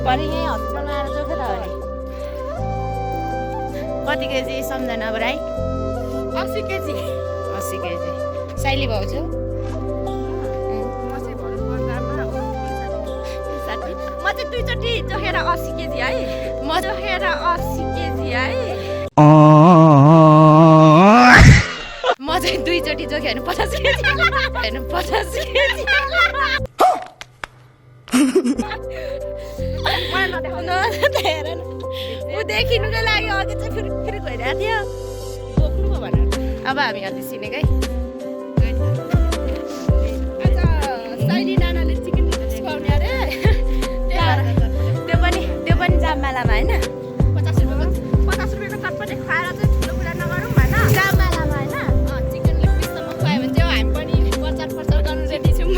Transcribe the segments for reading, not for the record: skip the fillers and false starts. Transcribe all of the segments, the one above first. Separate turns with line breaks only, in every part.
भरे यहीँ हस्पिटलमा आएर जोखे त हो नि कति केजी सम्झना बराई
80 केजी
80 केजी साइली भाउजू
म चाहिँ दुईचोटि जोखेर 80 केजी है म जोखेर 80 केजी है
म चाहिँ दुईचोटि जोखे होइन 50 केजी होइन 50 केजी ऊ देखिनुको लागि अघि चाहिँ फेरि गइरहेको थियो
बोक्नुको भनेर
अब हामी अलि सिनेकै
आज साइली नानाले चिकन खुवाउने अरे
त्यो पनि जाममालामा होइन
50 रुपियाँको चटपटे खुवाएर चाहिँ ठुलो कुरा नगरौँ होइन
जाममालामा होइन
चिकन लेग पिससम्म खुवायो भने चाहिँ हामी पनि प्रचार गर्नु रेडी छौँ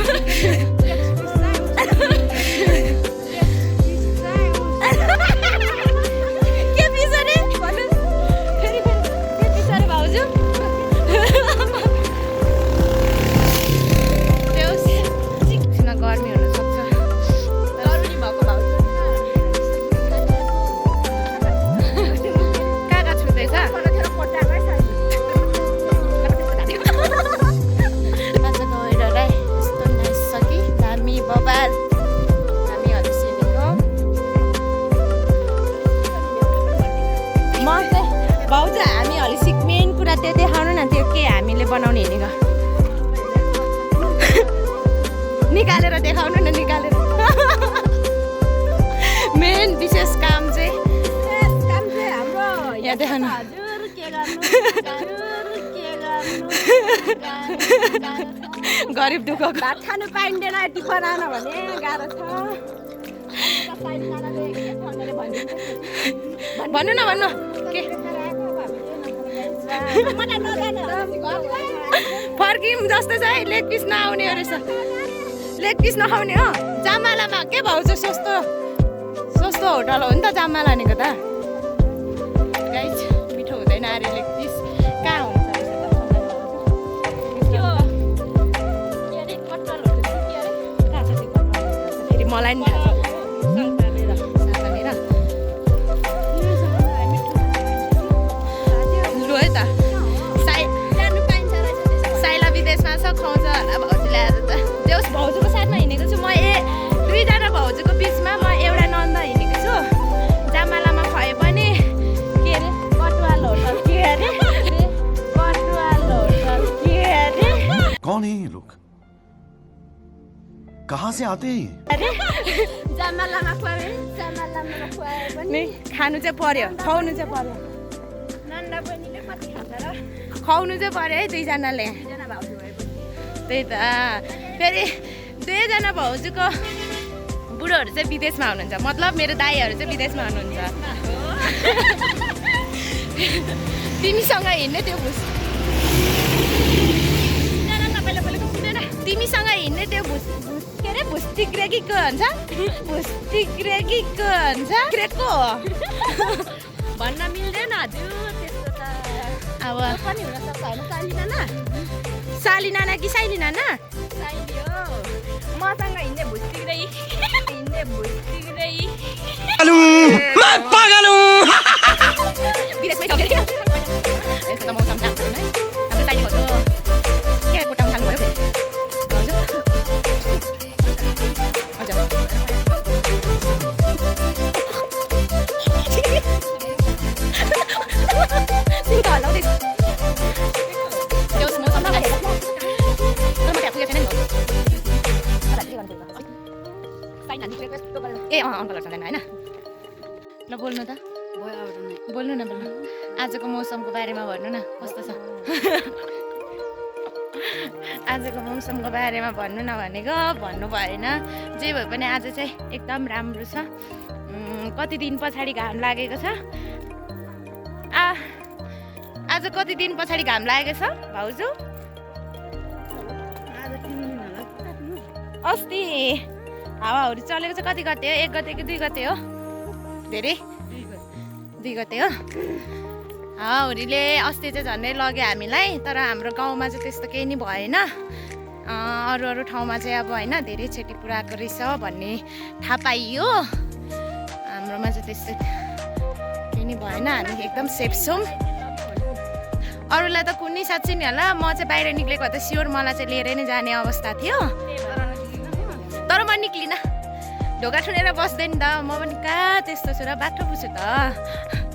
भाउजू हामी हलिसिक मेन कुरा त्यो देखाउनु न त्यो के हामीले बनाउने हिँडेको निकालेर देखाउनु न निकालेर मेन विशेष काम चाहिँ
हाम्रो
यहाँ देखाउनु
हजुर के गर्नु
गरिब दुःख
भात खानु पाइँदैन यति बनाएन भने गाह्रो छ
भन्नु न भन्नु के फर्किम जस्तो छ है लेग पिस नआउने रहेछ लेग पिस नखाउने हो जाममालामा के भाउजू सस्तो होटल हो नि त जाममाला भनेको त गाइस मिठो हुँदैन अरे लेग पिस कहाँ हुन्छ फेरि मलाई नि थाहा छ लु है त साइला विदेशमा छ खुवाउँछ होला भाउजूले आज त देउस भाउजूको साथमा हिँडेको छु म दुईजना भाउजूको बिचमा म एउटा नन्द हिँडेको छु जाममालामा खुवाए पनि के अरे कटुवाल होटल के अरे कटुवाल होटल के अरे
कौन है ये लोग कहाँ से आते हैं
अरे
जाममालामा खुवाए पनि
खानु चाहिँ पर्यो खुवाउनु चाहिँ पर्यो
नन्दा बहिनीले कति खान्छ र
खुवाउनु चाहिँ पर्यो है दुईजनाले
दुईजना भाउजू भएपछि
त्यही त फेरि दुईजना भाउजूको बुढोहरू चाहिँ विदेशमा हुनुहुन्छ मतलब मेरो दाइहरू चाहिँ विदेशमा हुनुहुन्छ तिमीसँग हिँड्ने त्यो तिमीसँग हिँड्ने त्यो के अरे भुस्टिग्रेकीको हुन्छ भुस्टिग्रेकीको हुन्छ क्रेकको हो
भन्न मिल्दैन हजुर त्यस्तो त
अब
पनि हुन सक्छ होइन साइली नाना
साली नाना कि साइली नाना
साइली हो मसँग हिँड्ने भुस्टिग्दै
विदेशमै सक्यो क्या यस्तो त मौसम राम्रो छैन है हाम्रो साइली भाउजू के कोटाउनु थाल्नुभयो फेरि हजुर तिमीको हल्लाउँदैछ देउस मौसम नभएको तर म त्यहाँ पुगेको छैन नि ए अङ्कलहरू जाँदैन होइन ल बोल्नु त बोल्नु न आजको मौसमको बारेमा भन्नु न कस्तो छ आजको मौसमको बारेमा भन्नु नभनेको भन्नु भएन। जे भए पनि आज चाहिँ एकदम राम्रो छ। कति दिन पछाडि घाम लागेको छ। आज कति दिन पछाडि घाम लागेको छ भाउजू? अस्ति हावाहुरी चलेको छ। कति गते हो? 1 गते कि 2 गते हो? धेरै 2 गते हो। हावाहुरीले अस्ति चाहिँ झन्डै लग्यो हामीलाई। तर हाम्रो गाउँमा चाहिँ त्यस्तो केही नि भएन। अरू ठाउँमा चाहिँ अब होइन धेरै क्षति पुऱ्याएको रहेछ भन्ने थाहा पाइयो। हाम्रोमा चाहिँ त्यस्तो केही नि भएन। हामी एकदम सेफ छौँ। अरूलाई त कुनै साँच्चै नि होला। म चाहिँ बाहिर निक्लेको भए त स्योर मलाई चाहिँ लिएरै नै जाने अवस्था थियो। तर म निक्लिनँ। ढोका ठुनेर बस्दैन त। म पनि कहाँ त्यस्तो छु र बाटो पुछु त।